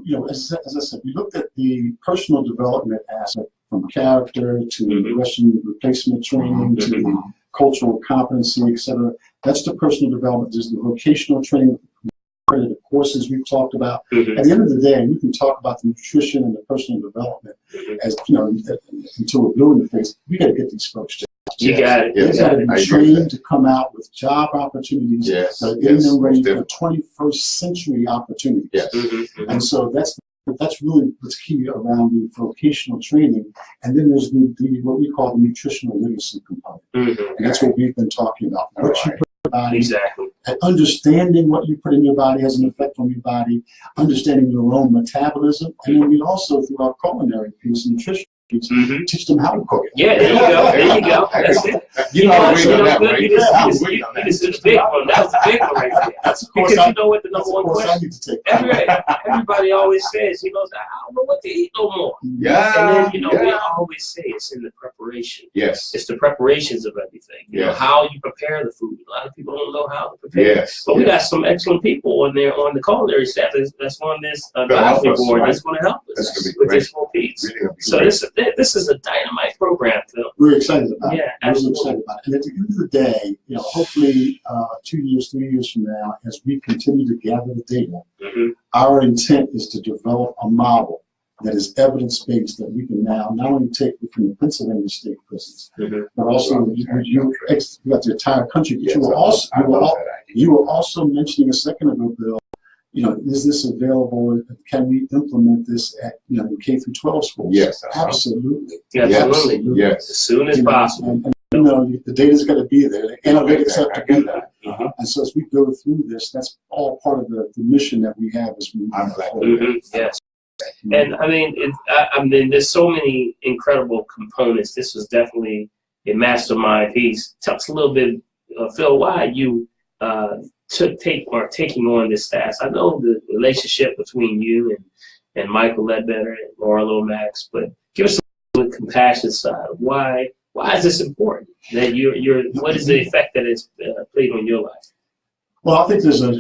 know, as I said, we looked at the personal development aspect, from character to question replacement training to the cultural competency, etc. That's the personal development. There's the vocational training, the courses we've talked about. At the end of the day, we can talk about the nutrition and the personal development as, you know, until we're blue in the face. We got to get these folks to. You got it. They got to be trained to come out with job opportunities that are getting them ready for 21st century opportunities. And so that's really what's key around the vocational training. And then there's what we call the nutritional literacy component. And that's what we've been talking about. What you put in your body, and understanding what you put in your body has an effect on your body, understanding your own metabolism, and then we also, through our culinary piece, nutrition, teach them how to cook it. Yeah, there you go. There you go. That's it. You know how to wait on that, right? You just did a big one. That was a big one right there. Because you know what the number one question? Everybody always says, I don't know what to eat no more. Yeah. And then, we always say it's in the preparation. Yes. It's the preparations of everything. You know, how you prepare the food. A lot of people don't know how to prepare. Yes. But we got some excellent people on there on the culinary staff that's on this advisory board that's going to help us with this whole piece. So this is a dynamite program, Phil. We're excited about it. Yeah, absolutely. We're excited about it. And at the end of the day, hopefully 2 years, 3 years from now, as we continue to gather the data, our intent is to develop a model that is evidence-based that we can now not only take within the Pennsylvania state prisons, but also you got the entire country. But you were also mentioning a second ago, Bill, is this available? Can we implement this at K through 12 schools? Yes, absolutely. Absolutely. Yes, as soon as possible. And the data's got to be there. The analytics have to be there. And so as we go through this, that's all part of the mission that we have as we move forward. Yes. And I mean, there's so many incredible components. This was definitely a mastermind piece. Tell us a little bit, Phil, why you taking on this task. I know the relationship between you and Michael Ledbetter and Laura Lomax, but give us the compassion side. Why is this important? That what is the effect that it's played on your life? Well, I think there's a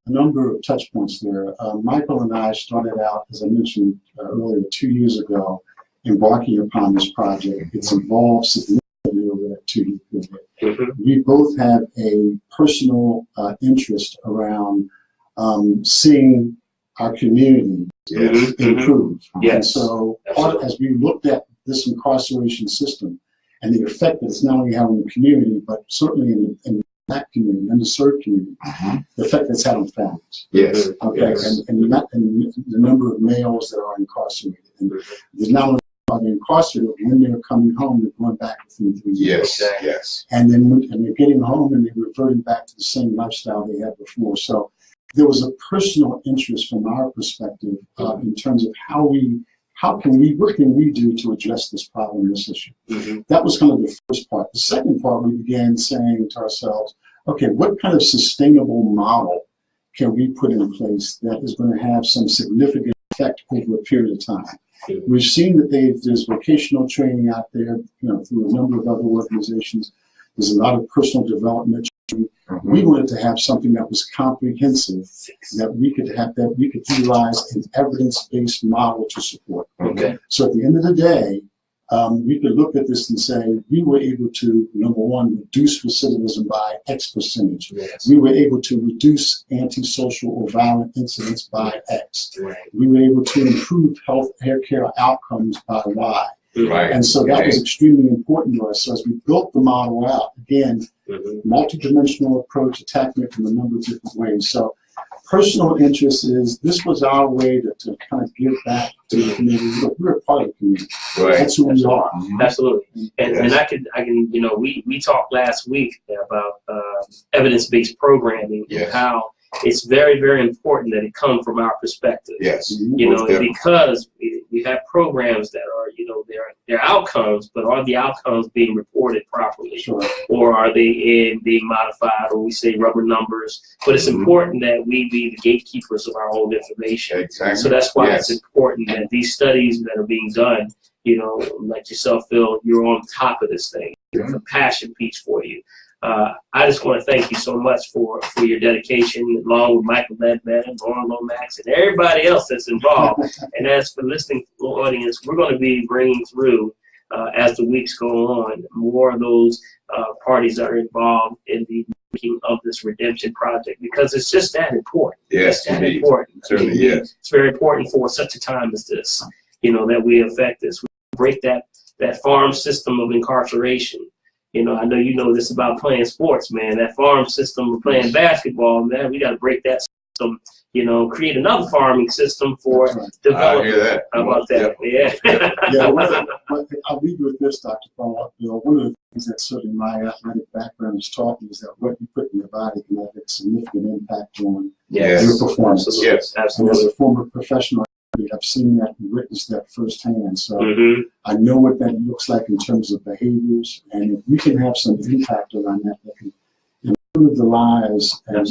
number of touch points there. Michael and I started out, as I mentioned earlier, 2 years ago, embarking upon this project. It's evolved significantly over that 2 year period. We both have a personal interest around seeing our community improve. And so as we looked at this incarceration system and the effect that it's not only having in the community, but certainly in that community, underserved community, the effect that's had on families. Yes. Okay. Yes. And the number of males that are incarcerated. And not only are they incarcerated, when they're coming home, they're going back within 3 years. Yes. Yes. And then they're getting home and they're reverting back to the same lifestyle they had before. So there was a personal interest from our perspective in terms of what can we do to address this problem, this issue? That was kind of the first part. The second part, we began saying to ourselves, okay, what kind of sustainable model can we put in place that is going to have some significant effect over a period of time? We've seen that there's vocational training out there, through a number of other organizations. There's a lot of personal development. We wanted to have something that was comprehensive, that we could utilize an evidence-based model to support. So at the end of the day, we could look at this and say, we were able to, number one, reduce recidivism by X percentage. We were able to reduce antisocial or violent incidents by X. We were able to improve health care outcomes by Y. And so that was extremely important to us. So as we built the model out, again, multidimensional approach, attacking it from a number of different ways. So personal interest this was our way to kind of give back to the community. Look, we're a part of the community. That's who we are. Absolutely. And I can, we talked last week about evidence-based programming and how it's very, very important that it come from our perspective. Because we have programs that are, they're outcomes, but are the outcomes being reported properly? Or are they being modified, or we say rubber numbers? But it's important that we be the gatekeepers of our own information. So that's why it's important that these studies that are being done, like yourself, Phil, you're on top of this thing. It's a passion piece for you. I just want to thank you so much for your dedication, along with Michael Ledbetter and Laura Lomax and everybody else that's involved. And as for the listening audience, we're going to be bringing through, as the weeks go on, more of those parties that are involved in the making of this redemption project, because it's just that important. Yes, it's that important. Certainly is. It's very important for such a time as this, that we affect this. We break that farm system of incarceration. I know you know this about playing sports, man. That farm system of playing basketball, man, we got to break that system, create another farming system for development. I hear that. How about that? I'll leave you with this, Dr. Bill. One of the things that certainly my athletic background has taught me is that what you put in your body can have a significant impact on your performance. Absolutely. And as a former professional I've seen that and witnessed that firsthand. So I know what that looks like in terms of behaviors. And if we can have some impact around that, that can improve the lives of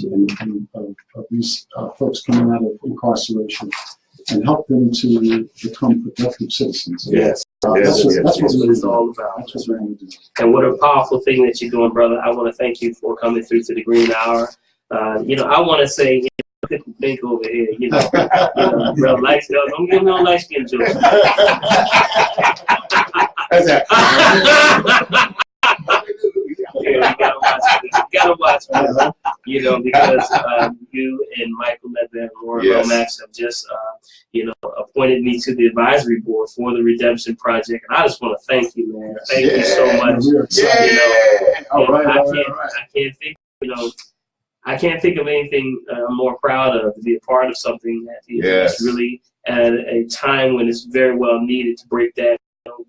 these folks coming out of incarceration and help them to become productive citizens. Yes. That's what it's all about. That's what we're going to do. And what a powerful thing that you're doing, brother. I want to thank you for coming through to the Green Hour. You know, I want to say, think over here, bro, light skin, don't give me no light skin jokes. You gotta watch me, because you and Michael Medved and Laura Lomax have just, appointed me to the advisory board for the Redemption Project, and I just want to thank you, man. Thank you so much. I can't think of anything I'm more proud of to be a part of something that is really at a time when it's very well needed to break that,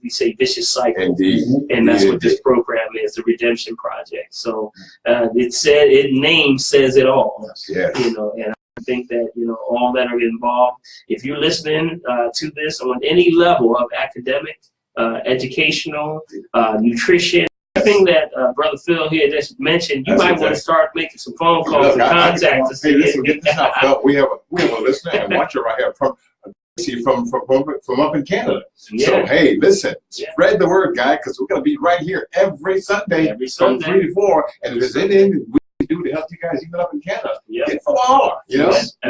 we say, vicious cycle. Indeed. And that's what this program is, the Redemption Project. So name says it all. Yes. And I think that, all that are involved, if you're listening to this on any level of academic, educational, nutrition, everything that Brother Phil here just mentioned, you might want to start making some phone calls and contact us. Hey, listen, get this out, Phil. We have a listener and watcher right here from up in Canada. Yeah. So hey, listen, spread the word, guy, because we're gonna be right here every Sunday from 3 to 4. And if there's anything we can do to help you guys even up in Canada, get for all.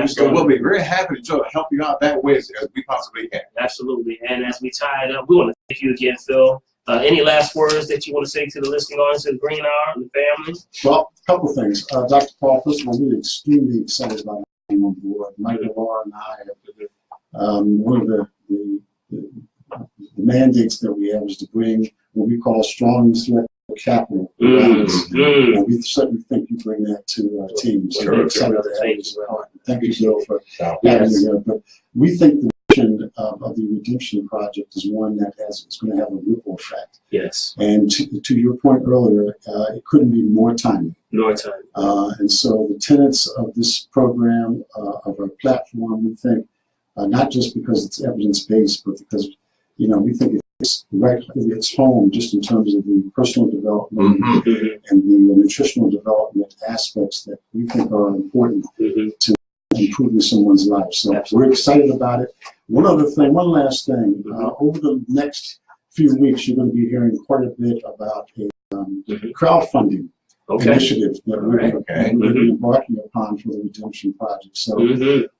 So we'll be very happy to try to help you out that way as we possibly can. Absolutely. And as we tie it up, we want to thank you again, Phil. Any last words that you want to say to the listening audience of the Green Hour and the family? Well, a couple of things. Dr. Paul, first of all, we're extremely excited about being on board. Michael, Laura, and I have one of the mandates that we have is to bring what we call strong intellectual capital around us. And we certainly think you bring that to our team. So we're excited to have you as a partner. Thank you, Bill, for having me here. But we think the mission of the Redemption Project is one that is going to have a ripple effect. Yes. And to your point earlier, it couldn't be more timely. More time. And so the tenets of this program, of our platform, we think, not just because it's evidence-based, but because, we think it's home just in terms of the personal development and the nutritional development aspects that we think are important to improving someone's life. So we're excited about it. One last thing. Over the next few weeks, you're going to be hearing quite a bit about a crowdfunding initiative that we're going to be embarking upon for the Redemption Project. So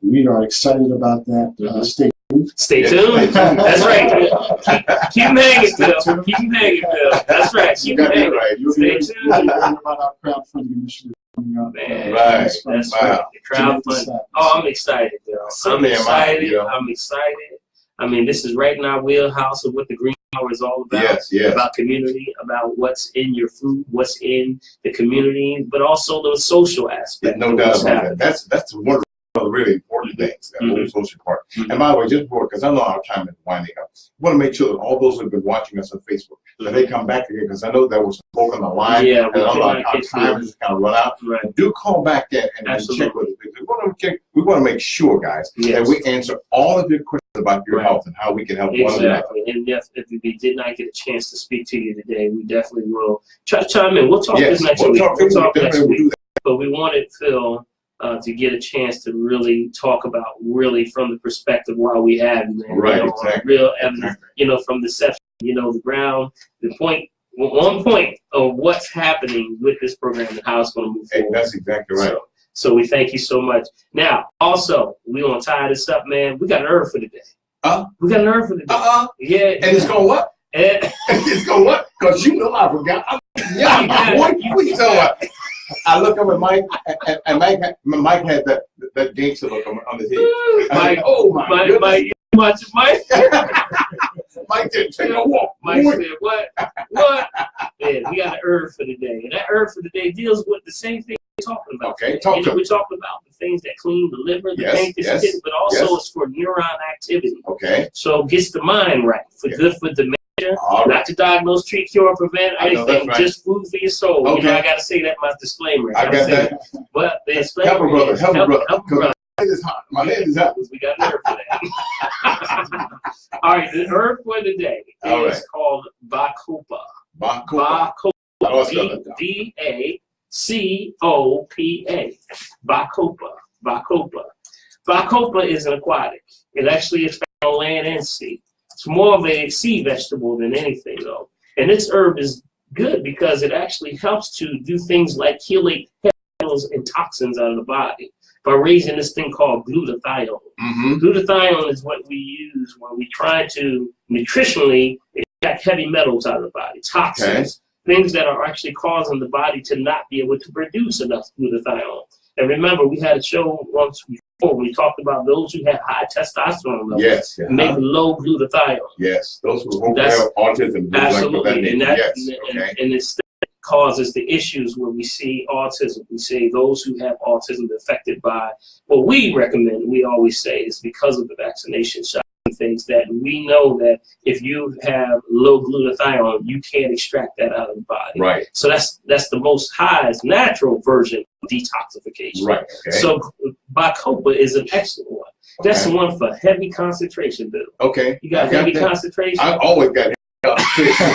we are excited about that. Stay tuned. Stay tuned. That's right. Keep hanging, Phil. Keep hanging, Phil. That's right. Keep hanging. Stay tuned. About our crowdfunding initiative. Man, that's right. The crowdfunding. Oh, I'm excited, Bill. I'm excited. I'm excited. I mean, this is right in our wheelhouse of what the Green Hour is all about. About community, about what's in your food, what's in the community, but also the social aspect. No doubt about that. That's one of the really important things, that whole social part. And by the way, just before, because I know our time is winding up, we want to make sure that all those who have been watching us on Facebook, that they come back again, because I know there was some folk on the line, and our time is kind of run out. Do call back in and check with us. We want to make sure, guys, that we answer all of your questions about your health and how we can help one another. And if we did not get a chance to speak to you today, we definitely will chime in. We'll talk this next week. We'll talk next week. But we wanted Phil to get a chance to really talk about from the perspective why we have you, man. Real evidence, from the session, the ground, the point, one point of what's happening with this program and how it's going to move forward. That's exactly right. So we thank you so much. Now, also, we want to tie this up, man. We got an herb for the day. We got an herb for the day. Yeah. And it's going what? It's going what? Because I forgot. What you talking about? I look up at Mike, and Mike had that gangster look on his head. Mike, Mike didn't take a walk. Mike said, what? Man, we got an herb for the day. And that herb for the day deals with the same thing we're talking about. Okay, we're talking about the things that clean the liver, the pancreas, but also it's for neuron activity. Okay. So it gets the mind right. Good for dementia. Not to diagnose, treat, cure, or prevent anything. Just food for your soul. I got to say that my disclaimer. I got that. But the disclaimer help a brother. head is hot. My head is hot. We got an herb for that. All right, the herb for the day is called Bacopa. Bacopa. B-A-C-O-P-A. Bacopa. Bacopa. Bacopa is an aquatic. It actually is found on land and sea. It's more of a sea vegetable than anything, though. And this herb is good because it actually helps to do things like chelate metals and toxins out of the body by raising this thing called glutathione. Glutathione is what we use when we try to nutritionally extract heavy metals out of the body, toxins, things that are actually causing the body to not be able to produce enough glutathione. And remember, we had a show once before we talked about those who have high testosterone levels, maybe low glutathione. Those who have autism. Absolutely, and it causes the issues when we see autism. We say those who have autism affected by what we recommend. We always say is because of the vaccination shot. Things that we know that if you have low glutathione, you can't extract that out of the body. Right. So that's the most highest natural version of detoxification. Right. Okay. So Bacopa is an excellent one. That's the one for heavy concentration, Bill. Okay. You got heavy concentration? I always got heavy concentration.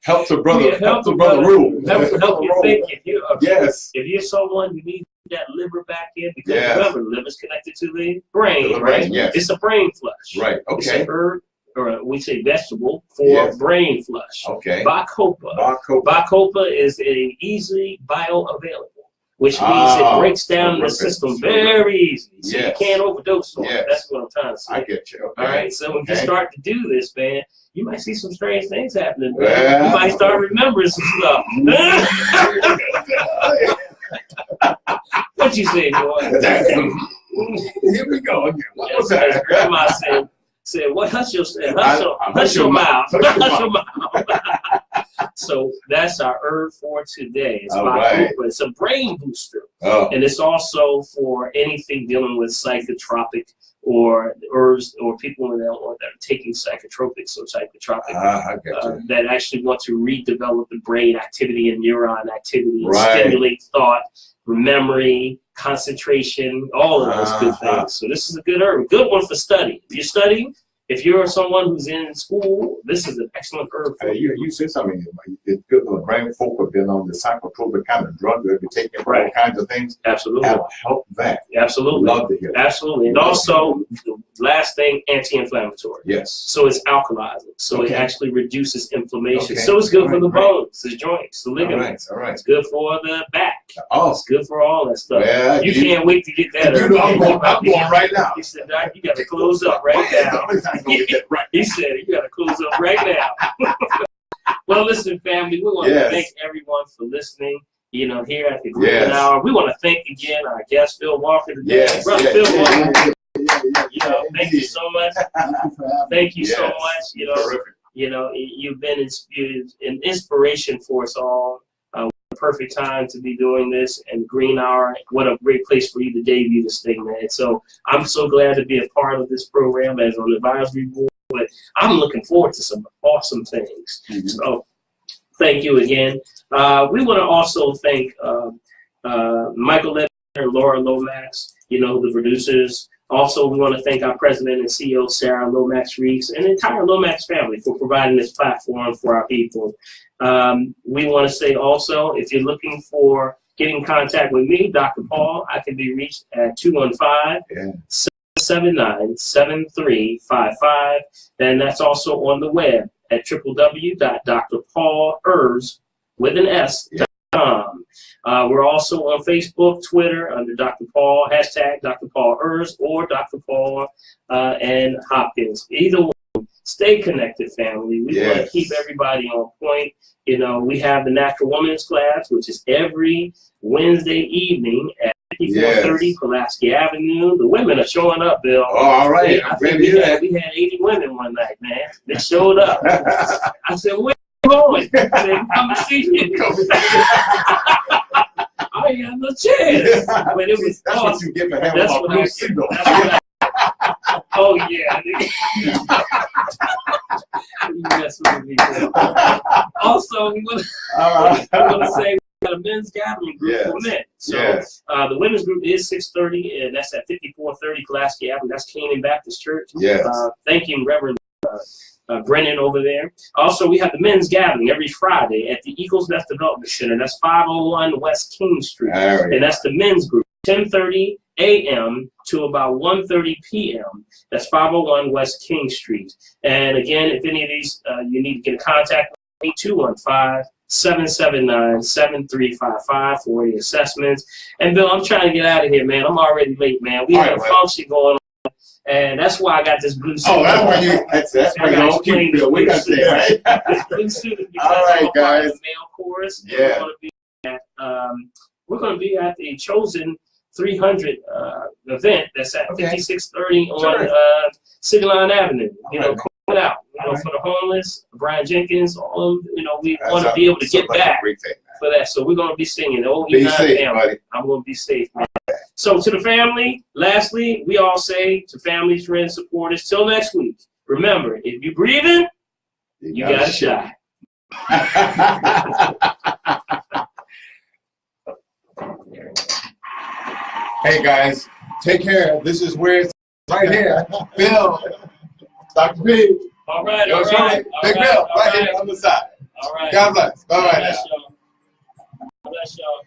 Helps a brother. Helps a brother rule. Help you think if you're someone you need that liver back in, because remember, liver's connected to the brain, right? It's a brain flush. Right. Okay. It's a herb, or we say vegetable for brain flush. Okay. Bacopa. Bacopa is easily bioavailable, which means it breaks down the system very easily. So you can't overdose on it. That's what I'm trying to say. I get you. Okay. All right. So if you start to do this, man, you might see some strange things happening. You might start remembering some stuff. What you say, boy? Here we go again. What was that? Grandma said, "What? Hush your mouth. Hush your mouth." So that's our herb for today. It's Bacopa. It's a brain booster, and it's also for anything dealing with psychotropic or herbs or people that are taking psychotropics or psychotropic that actually want to redevelop the brain activity and neuron activity and stimulate thought, memory, concentration, all of those good things. So this is a good herb, good one for study. If you're studying, if you're someone who's in school, this is an excellent herb for you. You said something. It's good for the brain folk have been on the psychotropic kind of drug that be taking for all kinds of things. Absolutely. That'll help that. Absolutely. Love to hear that. Absolutely. And also, the last thing, anti-inflammatory. Yes. So it's alkalizing. So it actually reduces inflammation. So it's good for the bones, the joints, the ligaments. All right. It's good for the back. It's good for all that stuff. Yeah, you can't wait to get that. I'm going right now. He said, Doc, you got to close up right now. He said, you got to close up right now. Well, listen, family, we want to thank everyone for listening. You know, here at the Green Hour, we want to thank again our guest, Phil Walker, today. Brother Phil Walker. You know, thank you so much. Thank you so much. You know, you've been an inspiration for us all. Perfect time to be doing this, and Green Hour, what a great place for you to debut this thing, man. So I'm so glad to be a part of this program as on the advisory board, but I'm looking forward to some awesome things. So thank you again. We want to also thank Michael Levin and Laura Lomax, you know, the producers. Also, we want to thank our president and CEO, Sarah Lomax Reeves, and the entire Lomax family for providing this platform for our people. We want to say also, if you're looking for getting in contact with me, Dr. Paul, I can be reached at 215-779-7355. And that's also on the web at www.drpaulers.com. We're also on Facebook, Twitter under Dr. Paul, hashtag Dr. Paul Ers or Dr. Paul and Hopkins. Either way, stay connected, family. We want to keep everybody on point. You know, we have the Natural Women's Class, which is every Wednesday evening at 5430 Pulaski Avenue. The women are showing up, Bill. Oh, all right. We had 80 women one night, man. They showed up. I said, where are you going? I said, come and see you. I ain't got no chance. But it was awesome. What you get for having a blue signal. Oh, yeah. Yes, also, we want to say we got a men's gathering group for men. So The women's group is 6:30, and that's at 5430 Pulaski Avenue. That's Canaan Baptist Church. Yes. Thank you, Reverend Brennan over there. Also, we have the men's gathering every Friday at the Eagles Nest Development Center. That's 501 West King Street. And that's the men's group, 10:30 a.m. to about 1:30 p.m. That's 501 West King Street. And again, if any of these you need to get in contact with me, 215-779-7355 for any assessments. And Bill, I'm trying to get out of here, man. I'm already late, man. We have a function going on. And that's why I got this blue suit. Oh, that's why you don't keep Bill. We got to say, right? This blue suit is because all right, guys. The male chorus. Yeah. We're going to be at the Chosen 300 event that's at 5630 on City Line Avenue. You know, come out. You know, for the homeless, Brian Jenkins, all of them, you know, we want to be able to get back for that. So we're going to be singing. Be safe, buddy. I'm going to be safe, man. So to the family, lastly, we all say to families, friends, supporters, till next week, remember, if you're breathing, you got a shot. Hey, guys, take care. This is where it's right here. Bill, Dr. B. All right, all right. Big Bill, right here on the side. All right. God bless. Bye-bye. God bless y'all.